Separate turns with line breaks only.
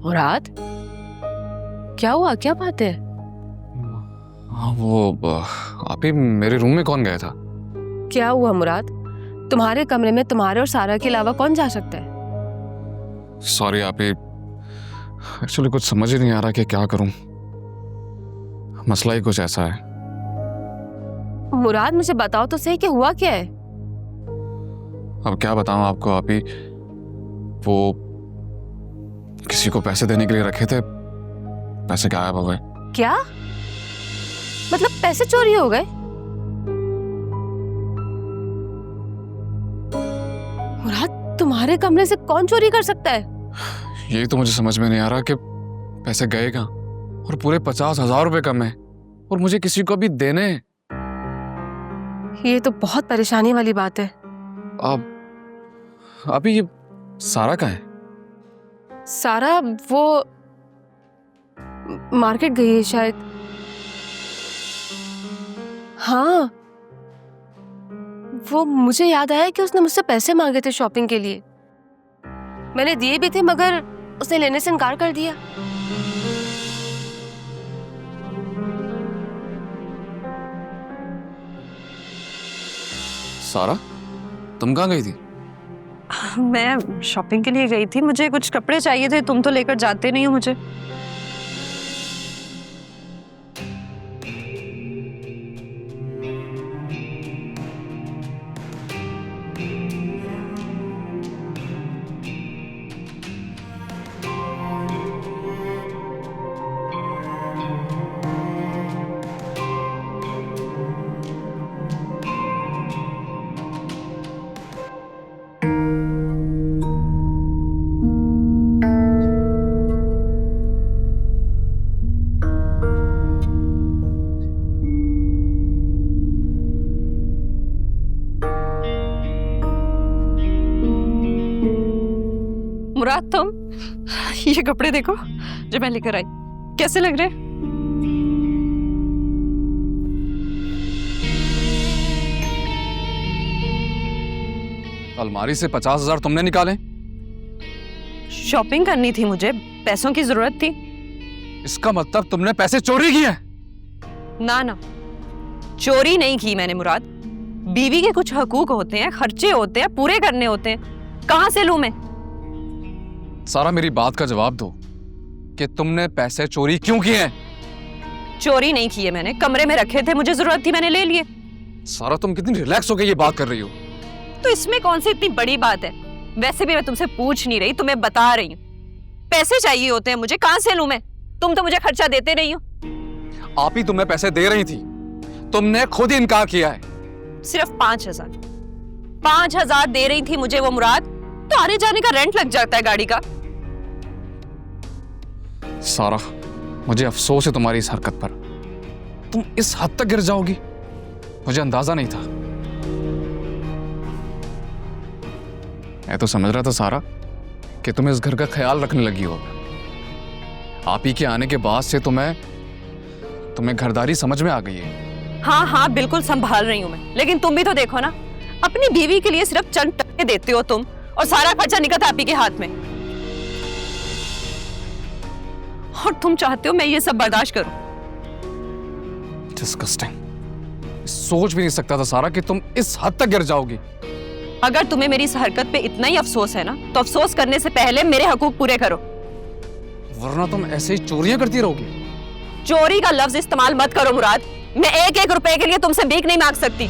मुराद, क्या हुआ? क्या बात है?
हाँ वो आप ही, मेरे रूम में कौन गया था?
क्या हुआ मुराद? तुम्हारे कमरे में तुम्हारे और सारा के अलावा कौन जा सकता है?
सॉरी आप ही, एक्चुअली कुछ समझ ही नहीं आ रहा कि क्या करूं। मसला ही कुछ ऐसा है।
मुराद मुझे बताओ तो सही कि हुआ क्या है?
अब क्या बताऊं आपको आप ही, वो किसी को पैसे देने के लिए रखे थे, पैसे गायब हो गए।
क्या मतलब पैसे चोरी हो गए? मुराद, तुम्हारे कमरे से कौन चोरी कर सकता है?
यही तो मुझे समझ में नहीं आ रहा कि पैसे गए कहाँ, और पूरे 50,000 रुपए कम है और मुझे किसी को भी देने हैं।
ये तो बहुत परेशानी वाली बात है।
अब अभी ये सारा कहाँ है?
सारा वो मार्केट गई है शायद। हाँ, वो मुझे याद आया कि उसने मुझसे पैसे मांगे थे शॉपिंग के लिए। मैंने दिए भी थे मगर उसने लेने से इनकार कर दिया।
सारा, तुम कहाँ गई थी?
मैं शॉपिंग के लिए गई थी, मुझे कुछ कपड़े चाहिए थे, तुम तो लेकर जाते नहीं हो मुझे। मुराद, तुम ये कपड़े देखो जो मैं लेकर आई, कैसे लग रहे हैं?
अलमारी से 50,000 तुमने निकाले?
शॉपिंग करनी थी, मुझे पैसों की जरूरत थी।
इसका मतलब तुमने पैसे चोरी किए?
ना ना, चोरी नहीं की मैंने मुराद। बीवी के कुछ हकूक होते हैं, खर्चे होते हैं, पूरे करने होते हैं, कहां से लूं मैं?
सारा, मेरी बात का जवाब दो कि तुमने पैसे चोरी क्यों किए हैं?
चोरी नहीं किए मैंने, कमरे में रखे थे, मुझे जरूरत थी, मैंने ले लिए।
सारा, तुम कितनी रिलैक्स होकर ये बात कर रही हो?
तो इसमें कौन सी इतनी बड़ी बात है? वैसे भी मैं तुमसे पूछ नहीं रही, तुम्हें बता रही हूँ। पैसे चाहिए होते हैं मुझे, कहां से लूं मैं? तुम तो मुझे खर्चा देते नहीं हो।
आप ही तुम्हें पैसे दे रही थी, तुमने खुद ही इनकार किया है।
सिर्फ 5,000 दे रही थी मुझे वो मुराद, तो आने जाने का रेंट लग जाता है गाड़ी का।
सारा, मुझे अफसोस है तुम्हारी इस हरकत पर। तुम इस हद तक गिर जाओगी, मुझे अंदाजा नहीं था। मैं तो समझ रहा था सारा कि तुम इस घर का ख्याल रखने लगी हो। आप ही के आने के बाद से तुम्हें घरदारी समझ में आ गई है।
हाँ हाँ, बिल्कुल संभाल रही हूँ मैं, लेकिन तुम भी तो देखो ना, अपनी बीवी के लिए सिर्फ चंद टके देते हो तुम, और सारा खर्चा निकलता आप ही के हाथ में। और तुम चाहते हो मैं ये सब बर्दाश्त करूं?
डिस्गस्टिंग। सोच भी नहीं सकता था सारा कि तुम इस हद तक गिर जाओगी।
अगर तुम्हें मेरी इस हरकत पे इतना ही अफसोस है ना, तो अफसोस करने से पहले मेरे हकूक पूरे करो,
वरना तुम ऐसे ही चोरियां करती रहोगी।
चोरी का लफ्ज इस्तेमाल मत करो मुराद। मैं 1-1 रुपए के लिए तुमसे भीख नहीं मांग सकती।